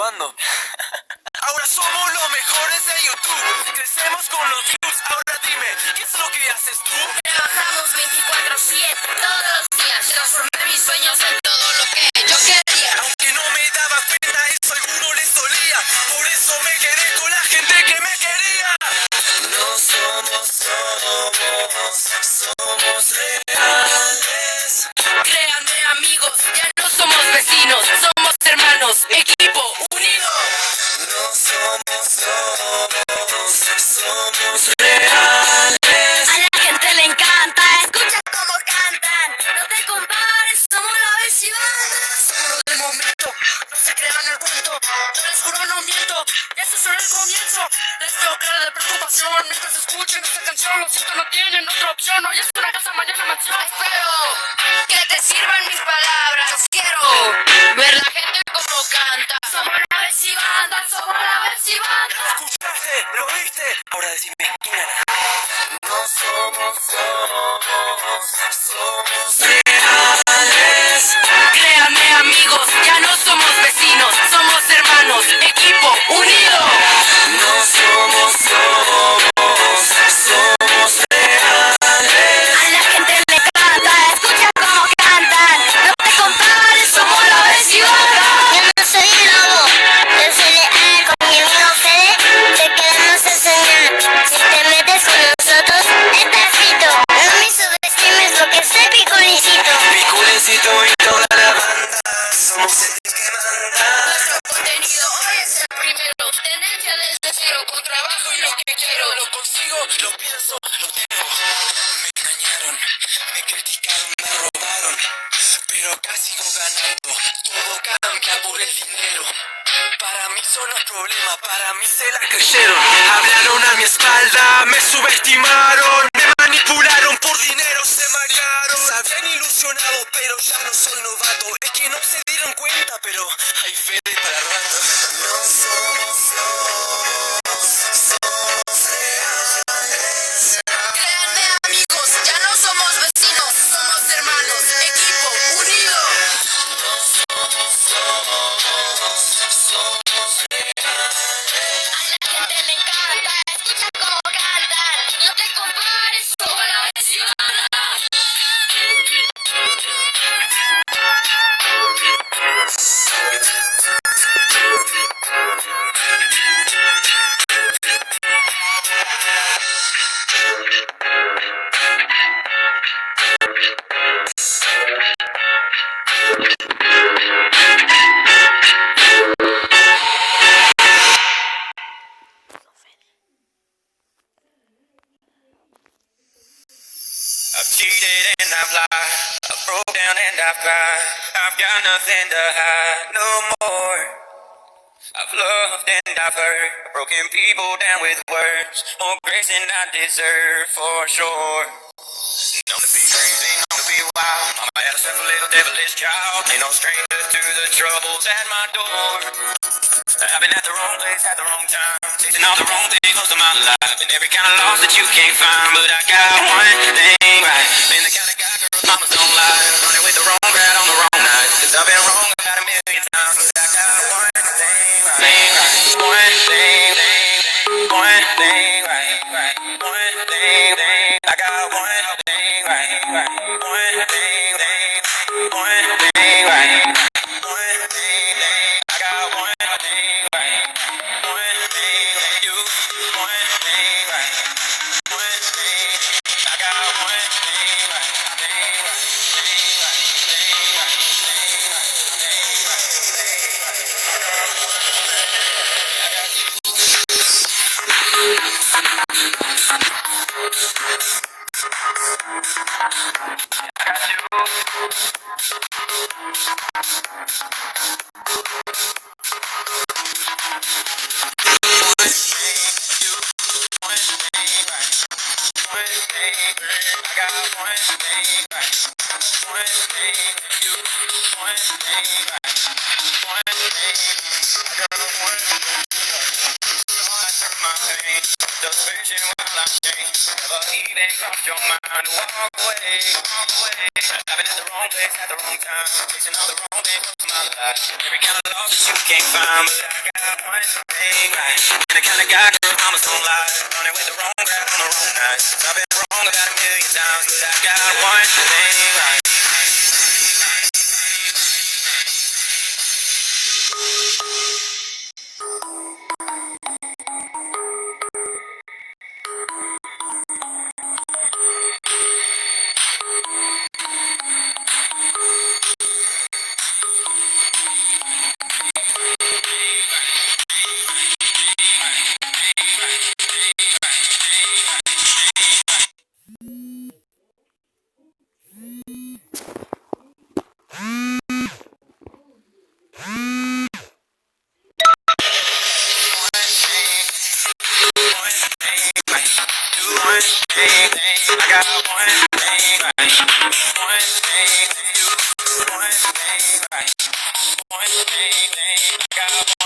grabando. Ahora somos los mejores de YouTube. Crecemos con los views. Ahora dime, ¿qué es lo que haces tú? Trabajamos 24/7 todos los días. Transformé mis sueños en todo lo que yo quería. Aunque no me daba cuenta, eso a alguno les dolía. Por eso me quedé con la gente que me quería. No somos somos reales. Créanme, amigos, ya no somos vecinos, somos hermanos, equipo unido. No somos somos reales. A la gente le encanta, escucha cómo cantan. No te compares, somos la vecindad. Solo del momento, no se crean el cuento. Yo les juro no miento, y ese es solo el comienzo. Les veo cara de preocupación mientras escuchen esta canción. Lo siento, no tienen otra opción. Hoy es una casa, mañana mansión. Espero que te sirvan mis palabras. Quiero ver la gente como canta. Somos la vecindad, somos la vecindad. ¿Lo escuchaste? ¿Lo viste? Ahora decime, ¿quién gana? No somos reales. Créanme, amigos, ya no somos vecinos, somos hermanos, equipo unido. No somos reales. A la gente le encanta, escucha cómo cantan. No te compares, somos la vecindad. Yo no soy lobo, yo soy leal con mi amigo Fede. Te queremos enseñar. Si te metes con nosotros, estás frito. No me subestimes lo que sé, piculicito. Piculecito y toda la banda. Somos el que manda. Nuestro contenido hoy es el primero. Tendencia desde cero, con trabajo y lo que quiero. Lo consigo, lo pienso, lo tengo. Me engañaron, me criticaron, me robaron. Pero casi sigo ganando. Todo cambia por el dinero. Para mí son los problemas, para mí se la creyeron. Hablaron a mi espalda, me subestimaron. Me manipularon por dinero, se marearon. Se habían ilusionado, pero ya no soy novato. Es que no se dieron cuenta, pero hay fe para rato. No somos reales. Créanme, amigos, ya no somos vecinos, somos hermanos, equipo unido. No somos reales. A la gente le encanta, escucha cómo cantan. No te compares, somos la vecindad. I've cheated and I've lied, I've broke down and I've cried. I've got nothing to hide no more. I've loved and I've hurt, broken people down with words. More grace than I deserve, for sure. Known to be crazy, known to be wild. Mama had herself a little devilish child. Ain't no stranger to the troubles at my door. I've been at the wrong place at the wrong time, chasing all the wrong things most of my life, and every kind of loss that you can't find. But I got one thing right. Been the kind of guy girls mamas don't lie, running with the wrong crowd on the wrong night. Cause I've been wrong about a million times, but I got one thing right. One thing right. One thing right. I got one thing right. One thing right. One thing right. One thing I got one thing right. One thing you. One thing right. One thing I got one thing right. Thing right. Thing right. Thing right. Thing right. Thing right. I got you. Just patient while I change. Never even crossed your mind to walk away. I've been at the wrong place at the wrong time, chasing all the wrong things from my life. Every kind of love that you can't find, but I got one thing right. And the kind of guy girl mamas don't lie, running with the wrong crowd on the wrong night. I've been wrong about a million times, but I got one thing right. One thing, I got one thing right. One thing, you, one thing right. One thing, I got